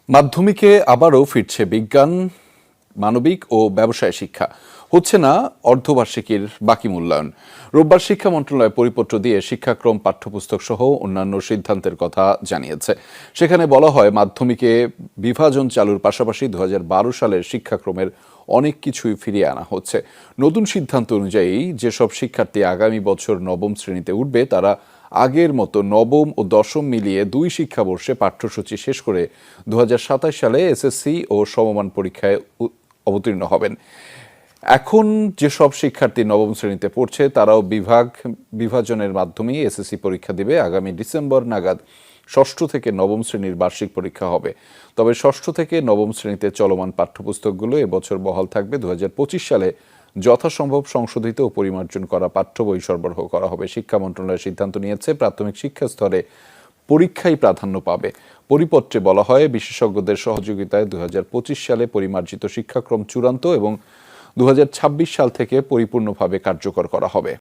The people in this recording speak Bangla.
মাধ্যমিকে আবারও ফিরছে বিজ্ঞান, মানবিক ও ব্যবসায় শিক্ষা। হচ্ছে না অর্ধবার্ষিকীর বাকি মূল্যায়ন। রোববার শিক্ষা মন্ত্রণালয় পরিপত্র দিয়ে শিক্ষাক্রম, পাঠ্যপুস্তক সহ অন্যান্য সিদ্ধান্তের কথা জানিয়েছে। সেখানে বলা হয়, মাধ্যমিকে বিভাজন চালুর পাশাপাশি 2012 সালের শিক্ষাক্রমের অনেক কিছুই ফিরিয়ে আনা হচ্ছে। নতুন সিদ্ধান্ত অনুযায়ী যেসব শিক্ষার্থী আগামী বছর নবম শ্রেণীতে উঠবে তারা আগের মতো নবম ও দশম মিলিয়ে 2 শিক্ষাবর্ষে পাঠ্যসূচি শেষ করে 2027 সালে এসএসসি ও সমমান পরীক্ষায় অবতীর্ণ হবেন। এখন যেসব শিক্ষার্থী নবম শ্রেণীতে পড়ছে তারাও বিভাজনের মাধ্যমেই এসএসসি পরীক্ষা দিবে। আগামী ডিসেম্বর নাগাদ ষষ্ঠ থেকে নবম শ্রেণীর বার্ষিক পরীক্ষা হবে। তবে ষষ্ঠ থেকে নবম শ্রেণীতে চলমান পাঠ্যপুস্তকগুলো এবছর বহাল থাকবে। 2025 সালে যথাসম্ভব সংশোধিত ও পরিমার্জন করা পাঠ্য বই সরবরাহ করা হবে। শিক্ষা মন্ত্রণালয় সিদ্ধান্ত নিয়েছে, প্রাথমিক শিক্ষা স্তরে পরীক্ষাই প্রাধান্য পাবে। পরিপত্রে বলা হয়, বিশেষজ্ঞদের সহযোগিতায় 2025 সালে পরিমার্জিত শিক্ষাক্রম চূড়ান্ত এবং 2026 সাল থেকে পরিপূর্ণভাবে কার্যকর করা হবে।